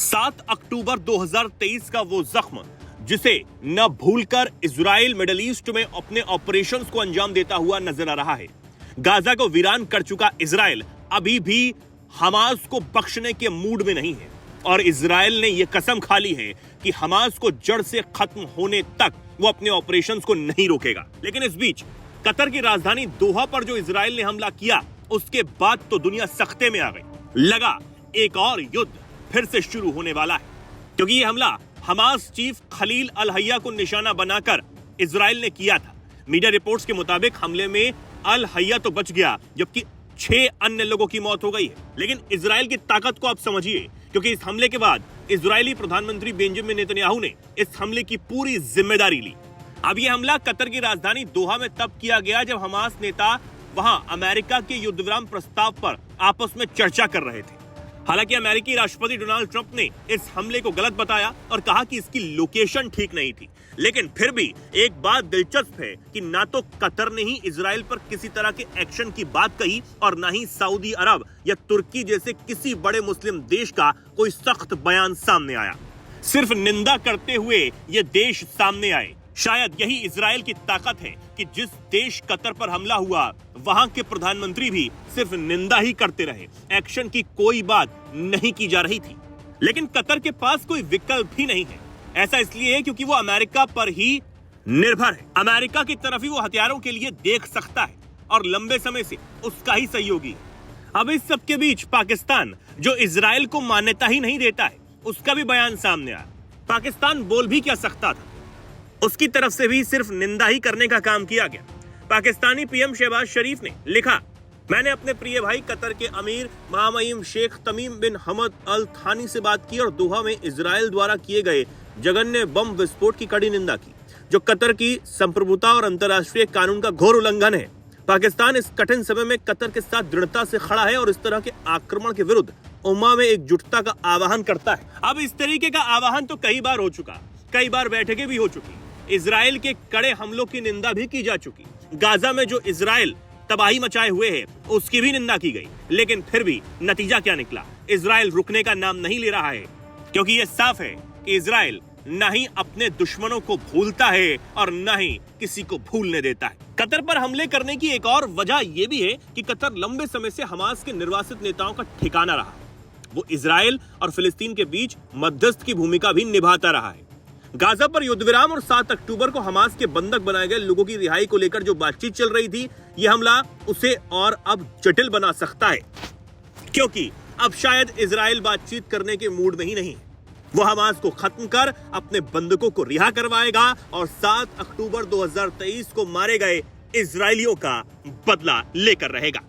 7 अक्टूबर 2023 का वो जख्म जिसे न भूलकर इजराइल मिडिल ईस्ट में अपने ऑपरेशंस को अंजाम देता हुआ नजर आ रहा है। गाजा को वीरान कर चुका इजराइल अभी भी हमास को बख्शने के मूड में नहीं है और इजराइल ने यह कसम खा ली है कि हमास को जड़ से खत्म होने तक वो अपने ऑपरेशंस को नहीं रोकेगा। लेकिन इस बीच कतर की राजधानी दोहा पर जो इजराइल ने हमला किया उसके बाद तो दुनिया सख्ते में आ गई। लगा एक और युद्ध फिर से शुरू होने वाला है, क्योंकि यह हमला हमास चीफ खलील अल हय्या को निशाना बनाकर इजराइल ने किया था। मीडिया रिपोर्ट्स के मुताबिक हमले में अल हय्या तो बच गया, जबकि 6 अन्य लोगों की मौत हो गई है। लेकिन इजराइल की ताकत को आप समझिए, क्योंकि इस हमले के बाद इजरायली प्रधानमंत्री बेंजामिन नेतन्याहू ने इस हमले की पूरी जिम्मेदारी ली। अब यह हमला कतर की राजधानी दोहा में तब किया गया जब हमास नेता वहां अमेरिका के युद्ध विराम प्रस्ताव पर आपस में चर्चा कर रहे थे। हालांकि अमेरिकी राष्ट्रपति डोनाल्ड ट्रंप ने इस हमले को गलत बताया और कहा कि इसकी लोकेशन ठीक नहीं थी। लेकिन फिर भी एक बात दिलचस्प है कि ना तो कतर ने ही इजराइल पर किसी तरह के एक्शन की बात कही और ना ही सऊदी अरब या तुर्की जैसे किसी बड़े मुस्लिम देश का कोई सख्त बयान सामने आया। सिर्फ निंदा करते हुए ये देश सामने आए। शायद यही इजराइल की ताकत है कि जिस देश कतर पर हमला हुआ वहां के प्रधानमंत्री भी सिर्फ निंदा ही करते रहे, एक्शन की कोई बात नहीं की जा रही थी। लेकिन कतर के पास कोई विकल्प ही नहीं है। ऐसा इसलिए है क्योंकि वो अमेरिका पर ही निर्भर है। अमेरिका की तरफ ही वो हथियारों के लिए देख सकता है और लंबे समय से उसका ही सहयोगी है। अब इस सब के बीच पाकिस्तान, जो इजराइल को मान्यता ही नहीं देता है, उसका भी बयान सामने आया। पाकिस्तान बोल भी क्या सकता था, उसकी तरफ से भी सिर्फ निंदा ही करने का काम किया गया। पाकिस्तानी पीएम शहबाज शरीफ ने लिखा, मैंने अपने प्रिय भाई कतर के अमीर मामईम शेख तमीम बिन हमद अल थानी से बात की और दोहा में इजराइल द्वारा किए गए जघन्य बम विस्फोट की कड़ी निंदा की, जो कतर की संप्रभुता और अंतर्राष्ट्रीय कानून का घोर उल्लंघन है। पाकिस्तान इस कठिन समय में कतर के साथ दृढ़ता से खड़ा है और इस तरह के आक्रमण के विरुद्ध उम्मा में एकजुटता का आह्वान करता है। अब इस तरीके का आह्वान तो कई बार हो चुका, कई बार बैठकें भी हो चुकी, इजराइल के कड़े हमलों की निंदा भी की जा चुकी। गाजा में जो इजराइल तबाही मचाए हुए है उसकी भी निंदा की गई। लेकिन फिर भी नतीजा क्या निकला? इजराइल रुकने का नाम नहीं ले रहा है, क्योंकि यह साफ है कि इजराइल न ही अपने दुश्मनों को भूलता है और न ही किसी को भूलने देता है। कतर पर हमले करने की एक और वजह यह भी है कि कतर लंबे समय से हमास के निर्वासित नेताओं का ठिकाना रहा। वो इजराइल और फिलिस्तीन के बीच मध्यस्थ की भूमिका भी निभाता रहा है। गाजा पर युद्ध विराम और 7 अक्टूबर को हमास के बंधक बनाए गए लोगों की रिहाई को लेकर जो बातचीत चल रही थी, यह हमला उसे और अब जटिल बना सकता है, क्योंकि अब शायद इजराइल बातचीत करने के मूड में ही नहीं है। वो हमास को खत्म कर अपने बंधकों को रिहा करवाएगा और 7 अक्टूबर 2023 को मारे गए इजरायलियों का बदला लेकर रहेगा।